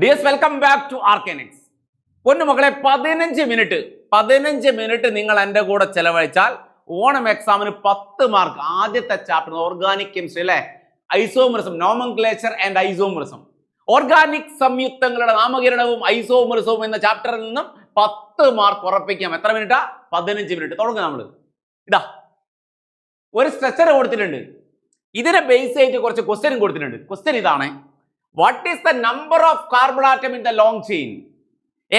Dears welcome back to Arcanix. പൊന്നുമക്കളെ, 15 minute നിങ്ങൾ എൻ്റെ കൂടെ ചെലവഴിച്ചാൽ ഓണം എക്സാമിന് 10 മാർക്ക്. ആദ്യത്തെ ചാപ്റ്റർ ഓർഗാനിക് കെമിസ്ട്രി അല്ലേ, isomerism, nomenclature and isomerism, organic സംയുക്തങ്ങളുടെ നാമകരണവും ഐസോമറിസവും എന്ന ചാപ്റ്ററിൽ നിന്നും 10 മാർക്ക് ഉറപ്പിക്കാം. എത്ര മിനിറ്റാ? 15 മിനിറ്റ്. തുടങ്ങും നമ്മൾ. ഇതാ ഒരു സ്ട്രക്ചർ കൊടുത്തിട്ടുണ്ട്, ഇതിനെ ബേസ് ചെയ്തിട്ട് കുറച്ച് ക്വസ്റ്റ്യൻ കൊടുത്തിട്ടുണ്ട്. ക്വസ്റ്റ്യൻ ഇതാണ്: what is the number of carbon atom in the long chain?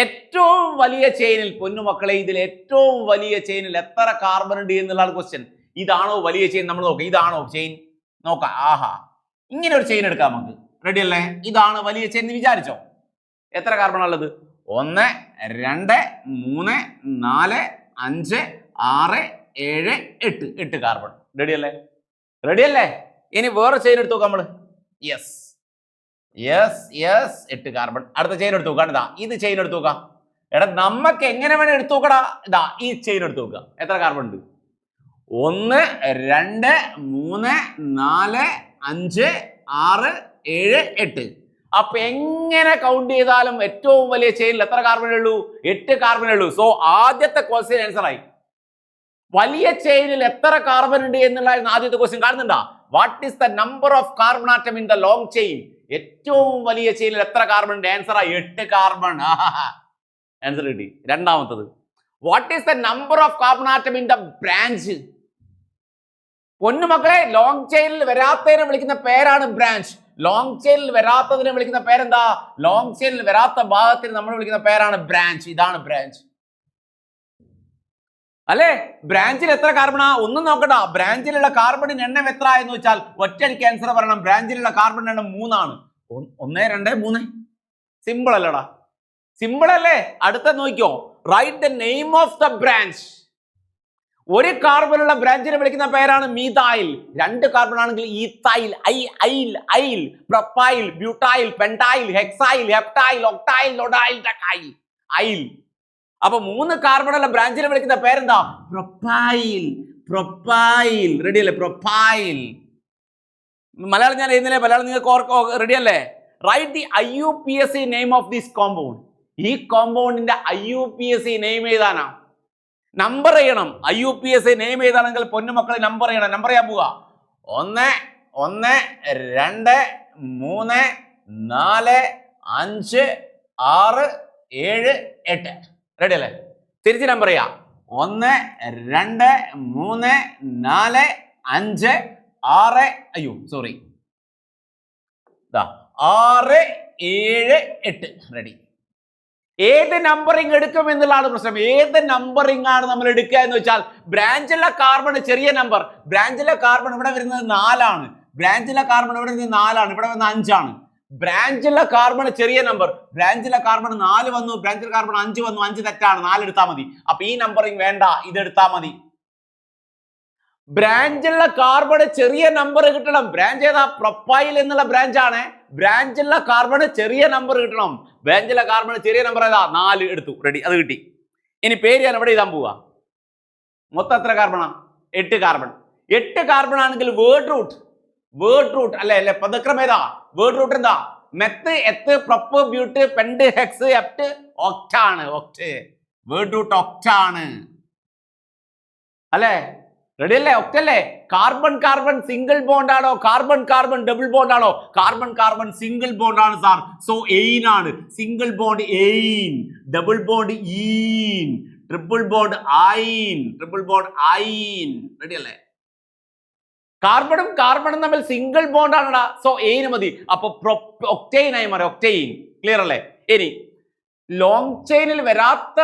ഏറ്റവും വലിയ ചെയിനിൽ, പൊന്നുമക്കളെ, ഇതിൽ ഏറ്റവും വലിയ ചെയിനിൽ എത്ര കാർബൺ ഉണ്ട് എന്നുള്ളതാണ് ക്വസ്റ്റ്യൻ. ഇതാണോ വലിയ ചെയിൻ? നമ്മൾ നോക്കാം. ഇതാണോ ചെയിൻ? നോക്കാം. ആഹാ, ഇങ്ങനെ ഒരു ചെയിൻ എടുക്കാം നമുക്ക്. റെഡി അല്ലേ? ഇതാണ് വലിയ ചെയിൻ എന്ന് വിചാരിച്ചോ. എത്ര കാർബൺ ഉള്ളത്? 1 2 3 4 5 6 7 8 കാർബൺ. റെഡി അല്ലേ? റെഡി അല്ലേ? ഇനി വേറെ ചെയിൻ എടുത്തു നോക്കാം നമ്മൾ. Yes 8 carbon. അടുത്ത ചെയിൻ എടുത്തു നോക്കാം. ഇതാ ഇത് ചെയിൻ എടുത്തു നോക്കാം. എടാ, നമുക്ക് എങ്ങനെ വേണം എടുത്തു നോക്കടാ. ഇതാ ഈ ചെയിൻ എടുത്തു നോക്കുക. എത്ര കാർബൺ ഉണ്ട്? 1 2 3 4 5 6 7 8. അപ്പൊ എങ്ങനെ കൗണ്ട് ചെയ്താലും ഏറ്റവും വലിയ ചെയിനിൽ എത്ര കാർബൺ ഉള്ളൂ? 8 കാർബൺ ഉള്ളൂ. സോ ആദ്യത്തെ ക്വസ്റ്റ്യൻ ആൻസർ ആയി. വലിയ ചെയിനിൽ എത്ര കാർബൺ ഉണ്ട് എന്നുള്ളതായിരുന്നു ആദ്യത്തെ ക്വസ്റ്റ്യൻ. കാണുന്നുണ്ടോ? What is the number of carbon atom in the long chain? ഏറ്റവും വലിയ ചെയിനിൽ എത്ര കാർബൺ ഉണ്ട്? ആൻസർ ആയി 8 കാർബൺ. ആൻസർ കിട്ടി. രണ്ടാമത്തത്, what is the number of carbon atom in the branch? പൊന്നുമക്കളെ, ലോങ് ചെയിനിൽ വരാത്തതിനെ വിളിക്കുന്ന പേരാണ് ബ്രാഞ്ച്. ലോങ് ചെയിനിൽ വരാത്തതിനെ വിളിക്കുന്ന പേരെന്താ? ലോങ് ചെയിനിൽ വരാത്ത ഭാഗത്തിന് നമ്മൾ വിളിക്കുന്ന പേരാണ് ബ്രാഞ്ച്. ഇതാണ് ബ്രാഞ്ച് അല്ലേ? ബ്രാഞ്ചിൽ എത്ര കാർബണാ? ഒന്നും നോക്കണ്ട. ബ്രാഞ്ചിലുള്ള കാർബണിന് എണ്ണം എത്ര എന്ന് വെച്ചാൽ ഒറ്റയ്ക്ക് ആൻസർ പറയണം. ബ്രാഞ്ചിലുള്ള കാർബൺ എണ്ണം 3 ആണ്. 1 2 3. സിമ്പിൾ അല്ലടാ? സിമ്പിൾ അല്ലേ? അടുത്ത നോക്കിയോ. Right the name of the branch. ഒരു കാർബണുള്ള ബ്രാഞ്ചിനെ വിളിക്കുന്ന പേരാണ് മീഥൈൽ. 2 കാർബൺ ആണെങ്കിൽ ethyl, yl, propyl, butyl, pentyl, hexyl, heptyl, octyl, ലൊഡൈൽ, ഡെക്കൈൽ, ഐൽ. അപ്പൊ 3 കാർബണുള്ള ബ്രാഞ്ചിനെ വിളിക്കുന്ന പേരെന്താ? പ്രൊപ്പൈൽ. റെഡി അല്ലേ? പ്രൊപ്പൈൽ. മലയാളം ഞാൻ എഴുതുന്നില്ലേ? മലയാളം നിങ്ങൾക്ക് റെഡി അല്ലേ? Right the IUPAC name of this compound. ഈ കോമ്പൗണ്ടിന്റെ IUPAC നെയിം ഏതാനാ? നമ്പർ ചെയ്യണം. IUPAC നെയിം ഏതാണെങ്കിൽ പൊന്നുമക്കളെ നമ്പർ ചെയ്യണം. നമ്പർ ചെയ്യാൻ പോവുക. 1 1 2 3 4 5 6 7 8. റെഡി അല്ലേ? തിരിച്ച് നമ്പർ ചെയ്യാം. 1 2 3 4 5 6 അയ്യോ സോറി 6 7 8. റെഡി. ഏത് നമ്പറിങ് എടുക്കും എന്നുള്ളതാണ് പ്രശ്നം. ഏത് നമ്പറിംഗ് ആണ് നമ്മൾ എടുക്കുക എന്ന് വെച്ചാൽ, ബ്രാഞ്ചിലെ കാർബൺ ചെറിയ നമ്പർ. ബ്രാഞ്ചിലെ കാർബൺ ഇവിടെ വരുന്നത് 4 ആണ്. ബ്രാഞ്ചിലെ കാർബൺ ഇവിടെ വരുന്നത് 4 ആണ്. ഇവിടെ വരുന്നത് 5 ആണ്. ബ്രാഞ്ചിലെ കാർബൺ ചെറിയ നമ്പർ. ബ്രാഞ്ചിലെ കാർബൺ 4 വന്നു, ബ്രാഞ്ചിലെ കാർബൺ 5 വന്നു. 5 തെറ്റാണ്. 4 എടുത്താൽ മതി. അപ്പൊ ഈ നമ്പറിങ് വേണ്ട, ഇത് എടുത്താൽ മതി. ബ്രാഞ്ചിലുള്ള കാർബൺ ചെറിയ നമ്പർ കിട്ടണം. ബ്രാഞ്ച് ഏതാ? പ്രൊപ്പൈൽ എന്നുള്ള ബ്രാഞ്ച് ആണ്. ബ്രാഞ്ചിലുള്ള കാർബൺ ചെറിയ നമ്പർ കിട്ടണം. ബ്രാഞ്ചിലെ കാർബൺ ചെറിയ നമ്പർ ഏതാ? 4 എടുത്തു. റെഡി, അത് കിട്ടി. ഇനി പേര് ഞാൻ എവിടെ എഴുതാൻ പോവാ? മൊത്തം എത്ര കാർബണാ? 8 കാർബൺ. 8 കാർബൺ ആണെങ്കിൽ വേർഡ് റൂട്ട് അല്ലെ? പദക്രമം ഏതാ? വേർഡ് റൂട്ട് എന്താ? Meth, eth, prop, but, pent, hex, hept, ഒക്ടാണ്. വേർഡ് റൂട്ട് ഒക്ടാണ് അല്ലേ? റെഡി അല്ലേ? ഒക്ടല്ലേ? കാർബൺ സിംഗിൾ ബോണ്ട് ആണോ? കാർബൺ ഡബിൾ ബോണ്ട് ആണോ? കാർബൺ സിംഗിൾ ബോണ്ട് ആണ് സാർ. സോ എയിൻ ആണ്. Single bond ane, double bond ene, triple bond yne. Ready അല്ലേ? കാർബണും തമ്മിൽ സിംഗിൾ ബോണ്ട് ആണടാ. സോ എയിന് മതി. അപ്പൊ ഒക്ടെയിൻ ആയി മാറി. ഒക്ടെയിൻ. ക്ലിയർ അല്ലേ? ഇനി ലോങ് ചെയിനിൽ വരാത്ത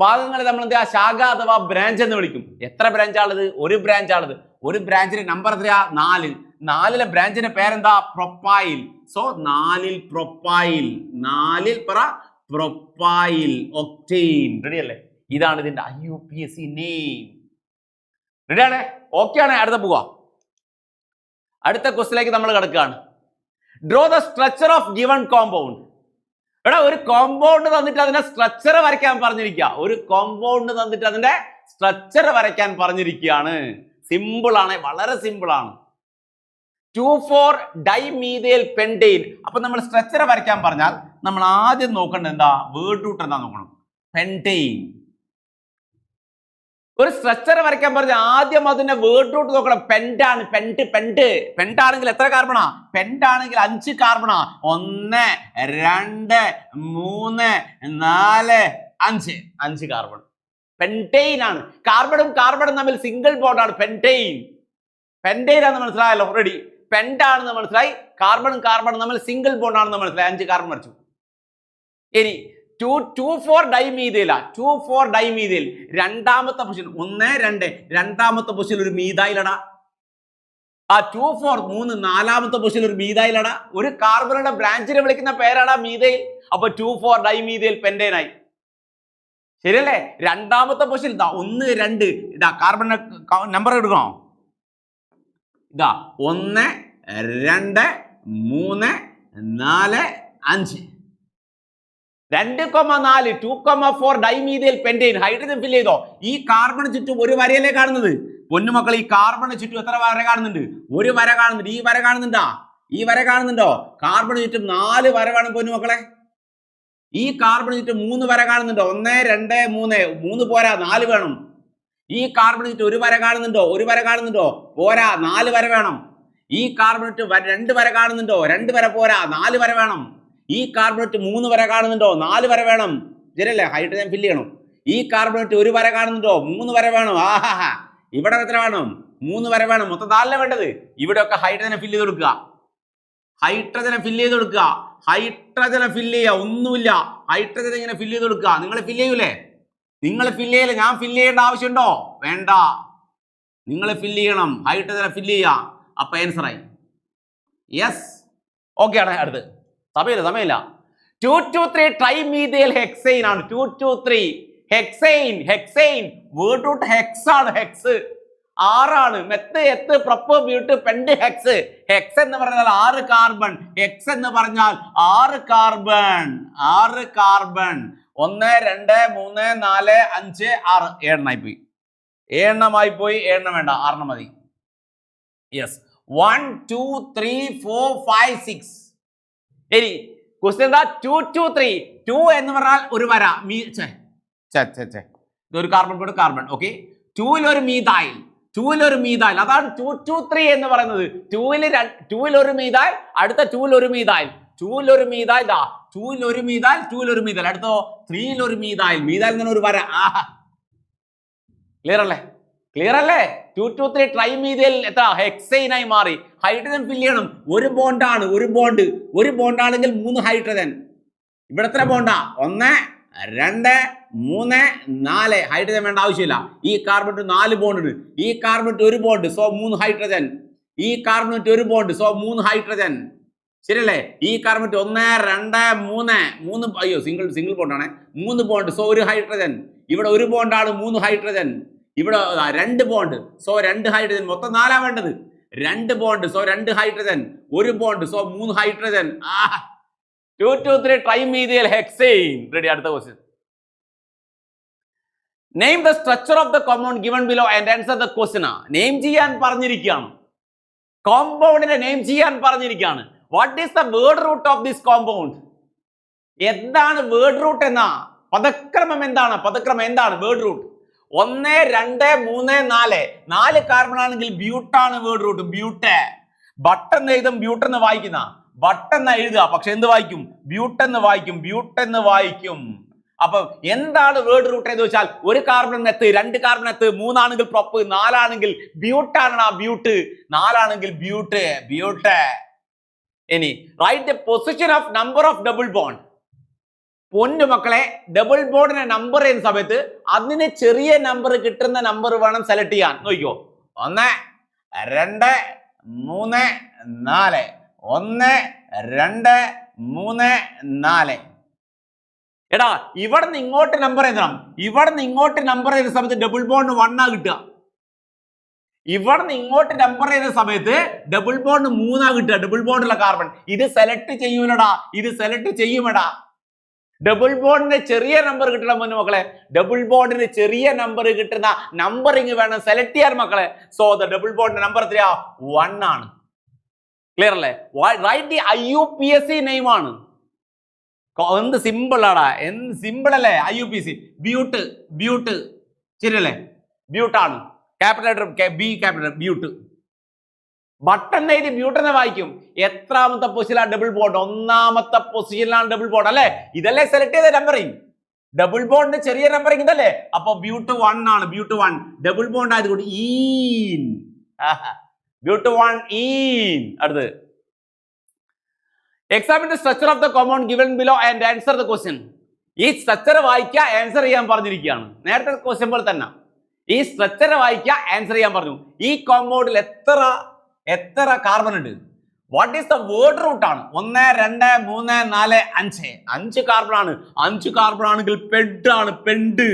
ഭാഗങ്ങൾ നമ്മൾ എന്താ? ശാഖ അഥവാ ബ്രാഞ്ച് എന്ന് വിളിക്കും. എത്ര ബ്രാഞ്ചാണുള്ളത്? ഒരു ബ്രാഞ്ചാണുള്ളത്. ഒരു ബ്രാഞ്ചിന്റെ നമ്പർ എത്രയാ? 4. 4ലെ ബ്രാഞ്ചിന്റെ പേരെന്താ? പ്രൊപ്പൈൽ. സോ 4ൽ പ്രൊപ്പൈൽ. 4ൽ പറ പ്രൊപ്പൈൽ, ഒക്ടെയിൻ. റെഡി അല്ലേ? ഇതാണ് ഇതിന്റെ IUPAC നെയിം. റെഡി ആണ്? ഓക്കെ ആണ്? അടുത്ത പോവാ. അടുത്ത ക്വസ്റ്റിലേക്ക് നമ്മൾ കിടക്കുകയാണ്. Draw the structure of given compound. എടാ, ഒരു കോമ്പൗണ്ട് തന്നിട്ട് അതിന്റെ സ്ട്രക്ചർ വരയ്ക്കാൻ പറഞ്ഞിരിക്കുക. ഒരു കോമ്പൗണ്ട് തന്നിട്ട് അതിന്റെ സ്ട്രക്ചർ വരയ്ക്കാൻ പറഞ്ഞിരിക്കുകയാണ്. സിമ്പിൾ ആണ്, വളരെ സിമ്പിൾ ആണ്. 2,4 ഡൈമീഥൈൽ പെന്റെയിൻ. അപ്പൊ നമ്മൾ സ്ട്രക്ചർ വരയ്ക്കാൻ പറഞ്ഞാൽ നമ്മൾ ആദ്യം നോക്കേണ്ടത് എന്താ? വേർഡ് റൂട്ട് എന്താ നോക്കണം. പെൻറ്റെയിൻ. ഒരു സ്ട്രക്ചർ വരയ്ക്കാൻ പറഞ്ഞ ആദ്യം അതിന്റെ വേർഡ് റൂട്ട് നോക്കണം. പെൻറ്റാണ്. പെൻറ്റാണെങ്കിൽ എത്ര കാർബണാ? പെൻറ്റാണെങ്കിൽ 5 കാർബണാ. 1 2 3 4 5 5 കാർബൺ. പെൻറ്റെയിൻ ആണ്. കാർബണും തമ്മിൽ സിംഗിൾ ബോണ്ടാണ് പെൻറ്റെയിൻ. ആണെന്ന് മനസ്സിലായല്ലോ ഓൾറെഡി. പെൻറ്റാണെന്ന് മനസ്സിലായി. കാർബണും തമ്മിൽ സിംഗിൾ ബോണ്ടാണെന്ന് മനസ്സിലായി. 5 കാർബൺ വരച്ചു. ഇനി 2,4 ഡൈമീഥൈൽ. 2,4 ഡൈമീഥൈൽ രണ്ടാമത്തെ പൊസിഷൻ 1 2 രണ്ടാമത്തെ പൊസിഷൻ ഒരു മീഥൈലടാ. ആ 2,4 3 നാലാമത്തെ പൊസിഷൻ ഒരു മീഥൈലടാ. ഒരു കാർബണുടെ ബ്രാഞ്ചിനെ വിളിക്കുന്ന പേരാടാ മീഥൈൽ. അപ്പൊ 2,4 ഡൈമീഥൈൽ പെൻറ്റേനായി. ശരിയല്ലേ? രണ്ടാമത്തെ പൊസിഷൻ ഇതാ 1 2 ഇതാ കാർബണിന്റെ നമ്പർ എടുക്കണോ? ഇതാ 1 2 3 4 5 2,4 2,4 ഡൈമീഥൈൽ പെൻറ്റെയിൻ. ഹൈഡ്രജൻ ഫില്ല് ചെയ്തോ? ഈ കാർബൺ ചുറ്റും ഒരു വരയല്ലേ കാണുന്നത്? പൊന്നുമക്കൾ, ഈ കാർബണ് ചുറ്റും എത്ര വര കാണുന്നുണ്ട്? ഒരു വര കാണുന്നുണ്ട്. ഈ വര കാണുന്നുണ്ടോ? ഈ വര കാണുന്നുണ്ടോ? കാർബണ് ചുറ്റും 4 വര കാണും പൊന്നുമക്കളെ. ഈ കാർബണ് ചുറ്റും 3 വര കാണുന്നുണ്ടോ? 1 2 3 3 പോരാ, 4 വേണം. ഈ കാർബണ് ചുറ്റും ഒരു വര കാണുന്നുണ്ടോ? ഒരു വര കാണുന്നുണ്ടോ? പോരാ, 4 വര വേണം. ഈ കാർബണ് ചുറ്റും 2 വര കാണുന്നുണ്ടോ? 2 വര പോരാ, 4 വര വേണം. ഈ കാർബണേറ്റ് 3 വര കാണുന്നുണ്ടോ? 4 വര വേണം. ശരിയല്ലേ? ഹൈഡ്രജൻ ഫില്ല് ചെയ്യണം. ഈ കാർബണേറ്റ് ഒരു വര കാണുന്നുണ്ടോ? 3 വര വേണം. ആഹാ, ഇവിടെ എത്ര വേണം? 3 വര വേണം. മൊത്തം 4 വേണ്ടത്. ഇവിടെയൊക്കെ ഹൈഡ്രജനെ ഫില്ല് ചെയ്ത് കൊടുക്കുക. ഹൈഡ്രജനെ ഫില്ല് ചെയ്യുക. ഒന്നുമില്ല. ഹൈഡ്രജൻ ഇങ്ങനെ ഫില്ല് ചെയ്ത് കൊടുക്കുക. നിങ്ങൾ ഫില്ല് ചെയ്യൂലേ? നിങ്ങൾ ഫില്ല് ചെയ്യില്ല. ഞാൻ ഫില്ല് ചെയ്യേണ്ട ആവശ്യമുണ്ടോ? വേണ്ട. നിങ്ങൾ ഫില്ല് ചെയ്യണം. ഹൈഡ്രജനെ ഫില്ല് ചെയ്യുക. അപ്പൊ ആൻസറായി. യെസ്, ഓക്കെ ആണ്. അടുത്ത് സമയമില്ല. 2,2,3 ട്രൈമീഥൈൽ ഹെക്സൈൻ ആണ്. 2,2,3 ഹെക്സൈൻ. വേർഡ് റൂട്ട് ഹെക്സ് ആണ്. ഹെക്സ് 6 ആണ്. Meth eth prop but pent hex. Hex എന്ന് പറഞ്ഞാൽ 6 കാർബൺ. ഹെക്സ് എന്ന് പറഞ്ഞാൽ 6 കാർബൺ. 1 2 3 4 5 6 7 പോയി. 7 വേണ്ട, 6 മതി. യെസ്, 1 2 3 4 5 6. ഇനി ക്വസ്റ്റ്യൻ എന്താ? 2,2,3. 2 എന്ന് പറഞ്ഞാൽ ഒരു വര. ഇതൊരു കാർബൺ. ഓക്കെ, 2 ഒരു മീഥൈൽ. അതാണ് 2,2,3 എന്ന് പറയുന്നത്. 2 ഒരു മീഥൈൽ, അടുത്ത 2 ഒരു മീഥൈൽ. 2 ഒരു മീഥൈൽ. അടുത്തോ 3 ഒരു മീഥൈൽ. എന്ന് ഒരു വര. ക്ലിയർ അല്ലേ? 2,2,3 ട്രൈമീഥൈൽ എത്ര? ഹെക്സൈനായി മാറി. ഹൈഡ്രജൻ ഫില്ല് ചെയ്യണം. ഒരു ബോണ്ടാണ്. ഒരു ബോണ്ടാണെങ്കിൽ 3 ഹൈഡ്രജൻ. ഇവിടെ എത്ര ബോണ്ടാ? 1 2 3 4. ഹൈഡ്രജൻ വേണ്ട, ആവശ്യമില്ല. ഈ കാർബൺ 4 ബോണ്ട് ഉണ്ട്. ഈ കാർബൺ ഒരു ബോണ്ട്, സോ 3 ഹൈഡ്രജൻ. ഈ കാർബൺ ഒരു ബോണ്ട്, സോ 3 ഹൈഡ്രജൻ. ശരിയല്ലേ? ഈ കാർബൺ 1 2 3 അയ്യോ, സിംഗിൾ ബോണ്ടാണ്. 3 bond, so 1 hydrogen. ഇവിടെ ഒരു ബോണ്ടാണ്, 3 ഹൈഡ്രജൻ. ഇവിടെ 2 ബോണ്ട്, സോ 2 ഹൈഡ്രജൻ. മൊത്തം 4 വേണ്ടത്. 2 ബോണ്ട്, സോ 2 ഹൈഡ്രജൻ. ഒരു bond, so 3 hydrogen. 2,2,3 trimethyl hexane. Ready? അടുത്ത question. Name the structure of the compound given below and answer the question. Name ചെയ്യാൻ പറഞ്ഞിരിക്കുകയാണ്. കോമ്പൗണ്ടിനെ നെയിം ചെയ്യാൻ പറഞ്ഞിരിക്കുകയാണ്. What is the word root of this compound? എന്താണ് word root? എന്നാ പദക്രമം എന്താണ്? Word root? 1 2 3 4. 4 കാർബൺ ആണെങ്കിൽ ബ്യൂട്ടാണ് വേർഡ് റൂട്ട്. ബട്ടൺ എഴുതും, ബ്യൂട്ടെന്ന് വായിക്കുന്ന. ബട്ടെന്ന് എഴുതുക, പക്ഷെ എന്ത് വായിക്കും? ബ്യൂട്ടെന്ന് വായിക്കും. അപ്പൊ എന്താണ് വേർഡ് റൂട്ട് എന്ന് വെച്ചാൽ ഒരു കാർബൺ എത്ത്, 2 കാർബൺ എത്ത്, 3 ആണെങ്കിൽ പ്രൊപ്പ്, 4 ആണെങ്കിൽ ബ്യൂട്ടാണ്. ബ്യൂട്ട്. ഇനി write the position of number of double bond. പൊന്നു മക്കളെ, ഡബിൾ ബോണ്ടിന്റെ നമ്പർ ചെയ്യുന്ന സമയത്ത് അതിന് ചെറിയ നമ്പർ കിട്ടുന്ന നമ്പർ വേണം സെലക്ട് ചെയ്യാൻ. നോക്കിക്കോ, 1 2 3 4. 1 2 3 4. എടാ, ഇവിടെ നിന്ന് ഇങ്ങോട്ട് നമ്പർ എഴുതണം. ഇവിടെ നിന്ന് ഇങ്ങോട്ട് നമ്പർ ചെയ്യുന്ന സമയത്ത് ഡബിൾ ബോണ്ട് 1 ആ കിട്ടുക. ഇവിടെ നിന്ന് ഇങ്ങോട്ട് നമ്പർ ചെയ്യുന്ന സമയത്ത് ഡബിൾ ബോണ്ട് 3 ആ കിട്ടുക. ഡബിൾ ബോണ്ടുള്ള കാർബൺ ഇത് സെലക്ട് ചെയ്യൂലടാ, ഇത് സെലക്ട് ചെയ്യുമെടാ. ഡബിൾ ബോണ്ടിന് ചെറിയ നമ്പർ കിട്ടണം പൊന്നു മക്കളെ. ഡബിൾ ബോണ്ടിന് ചെറിയ നമ്പർ കിട്ടുന്ന നമ്പറിങ് വേണം സെലക്ട് ചെയ്യാൻ മക്കളെ. So the double bond number എത്രയാ? 1 ആണ്. ക്ലിയർ അല്ലേ? റൈറ്റ് ദി IUPAC നെയിം ആണ്. എന്ത് സിമ്പിൾ ആടാ, എന്ത് സിമ്പിൾ അല്ലേ? IUPAC ബ്യൂട്ട്, ബ്യൂട്ട് ശരിയല്ലേ? ബ്യൂട്ടാണ് capital letter B, capital but. Button എഴുതി ബ്യൂട്ട് എന്ന് വായിക്കും. എത്രാമത്തെ പൊസിഷനിലാണ് ഡബിൾ ബോണ്ട്? ഒന്നാമത്തെ പൊസിഷനിലാണ് ഡബിൾ ബോണ്ട് അല്ലേ? ഇതല്ലേ സെലക്ട് ചെയ്ത നമ്പറിങ്. ഡബിൾ ബോണ്ടിന്റെ ചെറിയ നമ്പറിങ് ഇതല്ലേ? അപ്പൊ ബ്യൂട്ട് 1 ആണ്. ബ്യൂട്ട് 1 ഡബിൾ ബോണ്ട് ആയതുകൊണ്ട് ഈൻ. ബ്യൂട്ട് 1 ഈൻ. അടുത്ത് examine the structure of the compound given below and answer the question. ഈ സ്ട്രക്ചർ വായിക്കുക, ആൻസർ ചെയ്യാൻ പറഞ്ഞിരിക്കുകയാണ്. നേരത്തെ ക്വസ്റ്റ്യൻ പോലെ തന്നെ ഈ സ്ട്രക്ചർ വായിക്കുക, ആൻസർ ചെയ്യാൻ പറഞ്ഞു. ഈ കോമ്പൗണ്ടിൽ എത്ര കാർബൺ ഉണ്ട്? What is the word root ആണ്? 1 2 3 4 5. 5 കാർബൺ ആണ്. 5 കാർബൺ ആണെങ്കിൽ പെഡ് ആണ്. പെഡ്.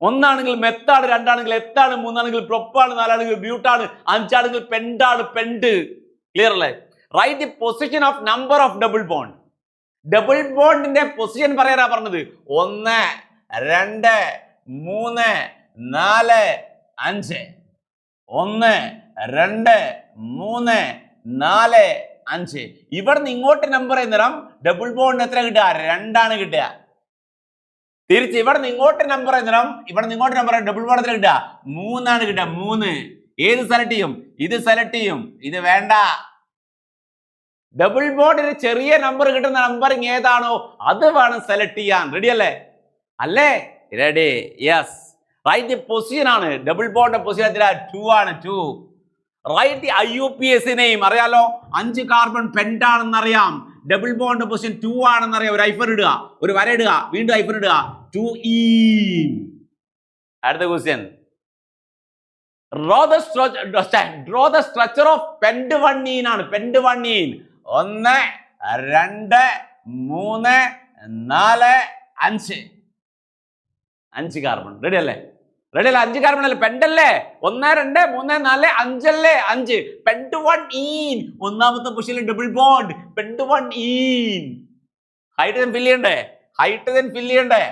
1 ആണെങ്കിൽ മെത്താണ്, 2 ആണെങ്കിൽ എത്താണ്, 3 ആണെങ്കിൽ പ്രൊപ്പാണ്, 4 ആണെങ്കിൽ ബ്യൂട്ടാണ്, 5 ആണെങ്കിൽ പെൻഡാണ്. പെൻഡ്. ക്ലിയർ അല്ലേ? Right the position of number of double bond. Double ബോണ്ടിന്റെ പൊസിഷൻ പറയാനാ പറഞ്ഞത്. 1 2 3 4 5. 1 2 3 4 5. ഇവിടുന്ന് ഇങ്ങോട്ട് നമ്പർ എന്നേരം ഡബിൾ ബോണ്ട് എത്ര കിട്ടുക? 2 ആണ് കിട്ടുക. തിരിച്ച് ഇവിടെ ഇങ്ങോട്ട് നമ്പർ എന്നേരം ഇവിടെ ഇങ്ങോട്ട് നമ്പർ ഡബിൾ ബോണ്ട് എത്ര കിട്ടുക? 3 ആണ് കിട്ടുക. 3. ഏത് സെലക്ട് ചെയ്യും? ഇത് സെലക്ട് ചെയ്യും. ഇത് വേണ്ട. ഡബിൾ ബോണ്ടിന് ചെറിയ നമ്പർ കിട്ടുന്ന നമ്പറിങ് ഏതാണോ അത് വേണം സെലക്ട് ചെയ്യാൻ. റെഡി അല്ലേ? അല്ലേ? Ready. Yes. Right the position ആണ്. ഡബിൾ ബോണ്ട് പൊസിഷൻ 2 ആണ്. 2. Right the IUPAC name. അറിയാലോ, 5 കാർബൺ പെൻഡ് ആണെന്ന് അറിയാം. ഡബിൾ ബോണ്ട് പൊസിഷൻ 2 ആണെന്ന് അറിയാം. ഒരു ഹൈഫൻ ഇടുക, ഒരു വര ഇടുക, വീണ്ടും ഹൈഫൻ ഇടുക. 2 ഈൻ. അടുത്ത question. Draw the structure of pent 1 ഈൻ ആണ്. pent 1 ഈൻ. 1 2 3 4 5. 5 കാർബൺ. റെഡി അല്ലേ? റെഡി അല്ലേ? 5 കാർബൺ അല്ലേ? പെൻഡല്ലേ? 1 2 3 4 5 അല്ലേ? 5. പെൻഡ് 1 ഈൻ. ഒന്നാമത്തെ പൊസിഷനിൽ double bond. Pent 1 ene. Hydrogen fill ചെയ്യണ്ടേ? ഹൈഡ്രജൻ ഫില്ല് ചെയ്യണ്ടേ?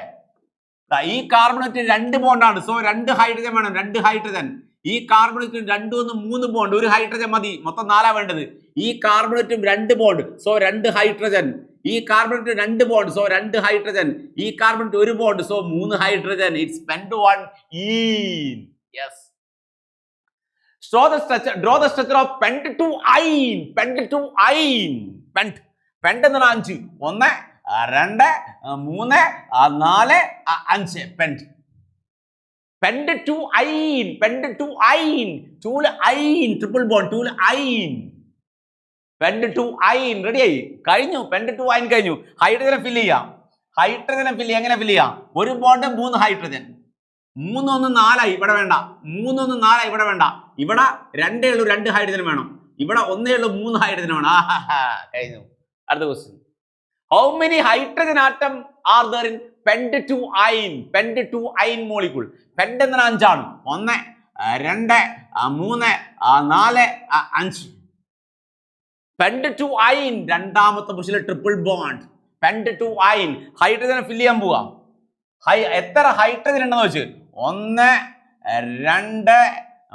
ഈ കാർബണേറ്റ് 2 ബോണ്ടാണ്. സോ 2 ഹൈഡ്രജൻ വേണം. 2 ഹൈഡ്രജൻ. ഈ കാർബണേറ്റും 2 1 3 ബോണ്ട്. ഒരു ഹൈഡ്രജൻ മതി. മൊത്തം 4 വേണ്ടത്. ഈ കാർബണേറ്റും 2 ബോണ്ട്. So 2 hydrogen. ഈ കാർബണേറ്റ് 2 ബോണ്ട്. So 2 hydrogen. ഈ കാർബണേറ്റ് 1 bond. So 3 hydrogen. It's pent 1 ene. Yes. Draw the structure of pent 2 ine. Pent 2 ine. Pent എന്നാണ് 5. 1 2 3 4 5. Pent 2 ine. Pent 2 ine. 2 ine. Triple bond. 2 ine. Pent 2 ine. Ready ആയി? കഴിഞ്ഞു. Pent 2 ine കഴിഞ്ഞു. ഹൈഡ്രജനെ fill ചെയ്യാം. ഹൈഡ്രജനെ fill ചെയ്യാം. എങ്ങനെ fill ചെയ്യാം? 1 bond 3 hydrogen. 3 1 4 ആയി. ഇവിടെ വേണ്ട. 3 1 4 ആയി. ഇവിടെ വേണ്ട. ഇവിടെ 2 ഉള്ളൂ. 2 ഹൈഡ്രജൻ വേണം. ഇവിടെ 1 ഉള്ളൂ. 3 ഹൈഡ്രജൻ വേണം. കഴിഞ്ഞു. അടുത്ത question. How many hydrogen atom are there in pent 2 ine? Pent 2 ine molecule. Pent എന്ന 5 ആണ്. 1 2 3 4 5. Pent 2 ine രണ്ടാമത്തെ പൊസിഷനിൽ ട്രിപ്പിൾ ബോണ്ട്. Pent 2 ine ഹൈഡ്രജനെ ഫില്ല് ചെയ്യാൻ പോവാ. എത്ര ഹൈഡ്രജൻ ഉണ്ടെന്ന് വെച്ച് 1 2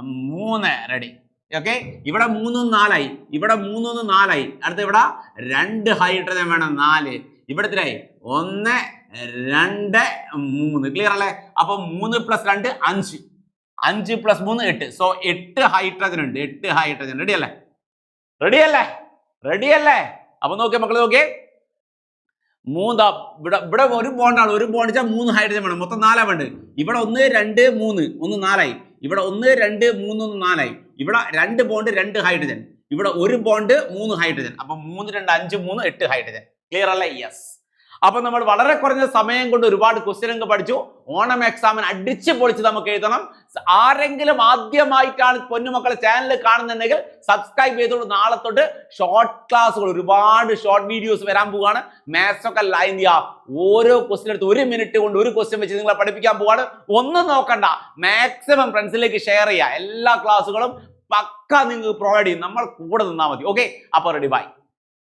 3. റെഡി. ഓക്കെ. ഇവിടെ 3 4 ആയി. ഇവിടെ 3 1 4 ആയി. അടുത്ത ഇവിടെ 2 ഹൈഡ്രജൻ വേണം. 4. ഇവിടെ എത്രയായി? 1 2 3. ക്ലിയർ അല്ലേ? അപ്പൊ 3 + 2 5. 5 + 3 8. സോ 8 ഹൈഡ്രജൻ ഉണ്ട്. 8 ഹൈഡ്രജൻ. റെഡി അല്ലേ? റെഡി അല്ലേ? റെഡി അല്ലേ? അപ്പൊ നോക്കിയേ മക്കളെ, നോക്കിയേ. ഇവിടെ 1 ബോണ്ടാണ്. 1 ബോണ്ട് വെച്ചാൽ 3 ഹൈഡ്രജൻ വേണം. മൊത്തം 4 വേണ്ടത്. ഇവിടെ 1 2 3 1 4 ആയി. ഇവിടെ 1 2 3 1 4 ആയി. ഇവിടെ 2 ബോണ്ട് 2 ഹൈഡ്രജൻ. ഇവിടെ 1 ബോണ്ട് 3 ഹൈഡ്രജൻ. അപ്പൊ 3 2 5 3 8 ഹൈഡ്രജൻ. ക്ലിയർ അല്ലേ? യെസ്. അപ്പൊ നമ്മൾ വളരെ കുറഞ്ഞ സമയം കൊണ്ട് ഒരുപാട് ക്വസ്റ്റ്യൻ പഠിച്ചു. ഓണം എക്സാമിന് അടിച്ച് പൊളിച്ച് നമുക്ക് എഴുതണം. ആരെങ്കിലും ആദ്യമായിട്ടാണ് പൊന്നുമക്കളെ ചാനൽ കാണുന്നുണ്ടെങ്കിൽ സബ്സ്ക്രൈബ് ചെയ്തോളൂ. നാളെ തൊട്ട് ഷോർട്ട് ക്ലാസ്സുകൾ, ഒരുപാട് ഷോർട്ട് വീഡിയോസ് വരാൻ പോവുകയാണ്. മാത്സ് ഒക്കെ ലൈൻ ചെയ്യാം. ഓരോ ക്വസ്റ്റ്യൻ എടുത്ത് 1 മിനിറ്റ് കൊണ്ട് ഒരു ക്വസ്റ്റ്യൻ വെച്ച് നിങ്ങളെ പഠിപ്പിക്കാൻ പോവാണ്. ഒന്നും നോക്കണ്ട, മാക്സിമം ഫ്രണ്ട്സിലേക്ക് ഷെയർ ചെയ്യുക. എല്ലാ ക്ലാസ്സുകളും പക്ക നിങ്ങൾക്ക് പ്രൊവൈഡ് ചെയ്യും. നമ്മൾ കൂടെ നിന്നാൽ മതി. ഓക്കെ. അപ്പോൾ റെഡി. ബൈ.